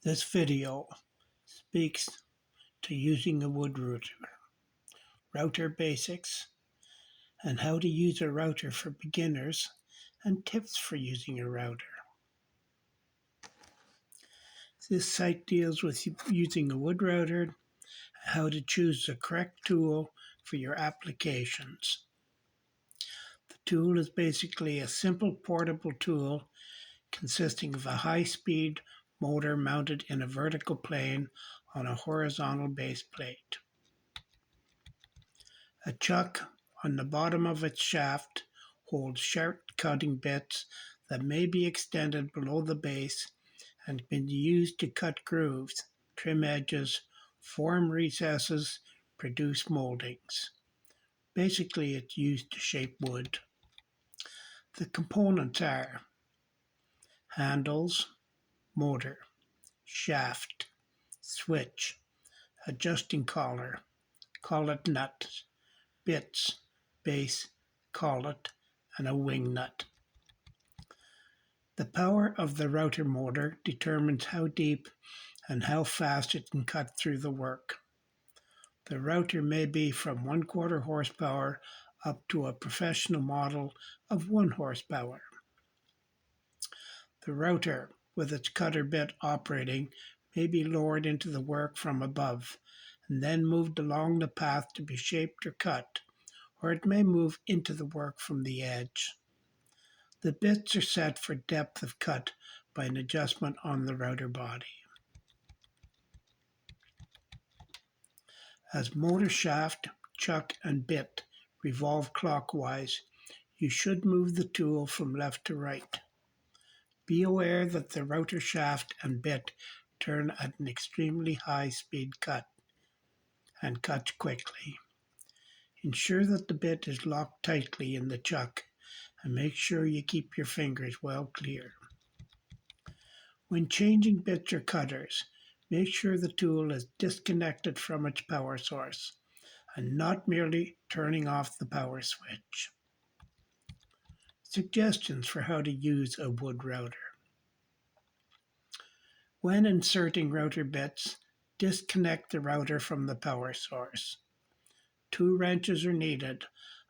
This video speaks to using a wood router basics, and how to use a router for beginners, and tips for using a router. This site deals with using a wood router, how to choose the correct tool for your applications. The tool is basically a simple portable tool consisting of a high-speed motor mounted in a vertical plane on a horizontal base plate. A chuck on the bottom of its shaft holds sharp cutting bits that may be extended below the base and can be used to cut grooves, trim edges, form recesses, produce moldings. Basically, it's used to shape wood. The components are handles, motor, shaft, switch, adjusting collar, collet nut, bits, base, collet, and a wing nut. The power of the router motor determines how deep and how fast it can cut through the work. The router may be from 1/4 horsepower up to a professional model of 1 horsepower. The router, with its cutter bit operating, may be lowered into the work from above and then moved along the path to be shaped or cut, or it may move into the work from the edge. The bits are set for depth of cut by an adjustment on the router body. As motor shaft, chuck, and bit revolve clockwise, you should move the tool from left to right. Be aware that the router shaft and bit turn at an extremely high speed cut and cut quickly. Ensure that the bit is locked tightly in the chuck and make sure you keep your fingers well clear. When changing bits or cutters, make sure the tool is disconnected from its power source and not merely turning off the power switch. Suggestions for how to use a wood router. When inserting router bits, disconnect the router from the power source. 2 wrenches are needed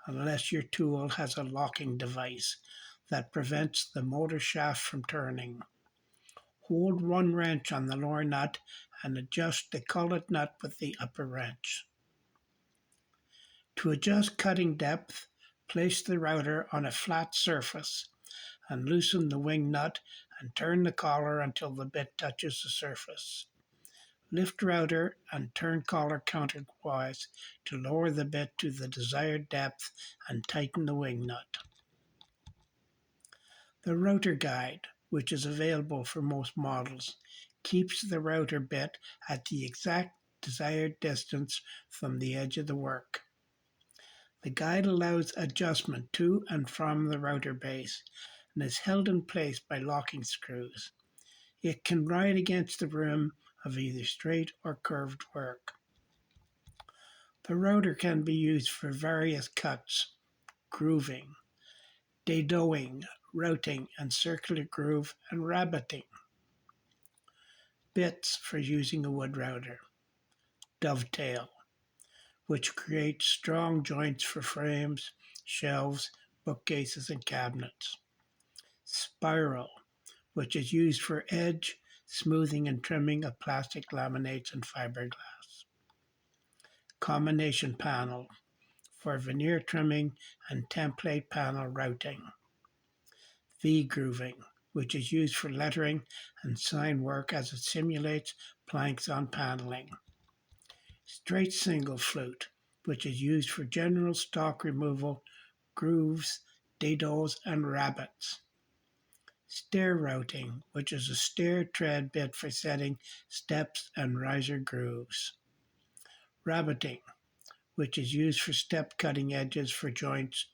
unless your tool has a locking device that prevents the motor shaft from turning. Hold 1 wrench on the lower nut and adjust the collet nut with the upper wrench. To adjust cutting depth, place the router on a flat surface and loosen the wing nut and turn the collar until the bit touches the surface. Lift router and turn collar counterclockwise to lower the bit to the desired depth and tighten the wing nut. The router guide, which is available for most models, keeps the router bit at the exact desired distance from the edge of the work. The guide allows adjustment to and from the router base and is held in place by locking screws. It can ride against the rim of either straight or curved work. The router can be used for various cuts, grooving, dadoing, routing, and circular groove and rabbiting. Bits for using a wood router. Dovetail, which creates strong joints for frames, shelves, bookcases, and cabinets. Spiral, which is used for edge, smoothing, and trimming of plastic laminates and fiberglass. Combination panel, for veneer trimming and template panel routing. V-grooving, which is used for lettering and sign work as it simulates planks on paneling. Straight single flute, which is used for general stock removal, grooves, dados, and rabbets. Stair routing, which is a stair tread bit for setting steps and riser grooves. Rabbiting, which is used for step cutting edges for joints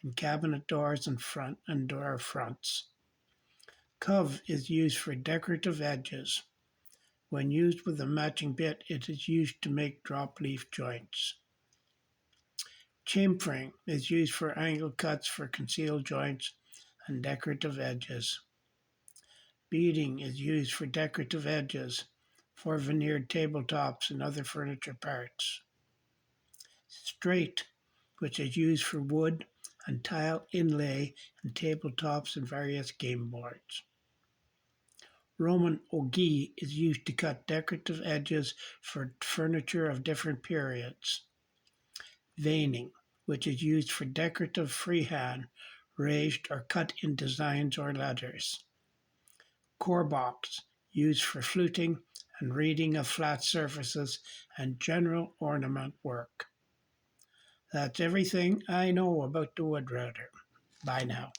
in cabinet doors and front and door fronts. Cove is used for decorative edges. When used with a matching bit, it is used to make drop leaf joints. Chamfering is used for angle cuts for concealed joints and decorative edges. Beading is used for decorative edges, for veneered tabletops and other furniture parts. Straight, which is used for wood and tile inlay and tabletops and various game boards. Roman ogee is used to cut decorative edges for furniture of different periods. Veining, which is used for decorative freehand, raised or cut in designs or letters. Corebox, used for fluting and reading of flat surfaces and general ornament work. That's everything I know about the wood router. Bye now.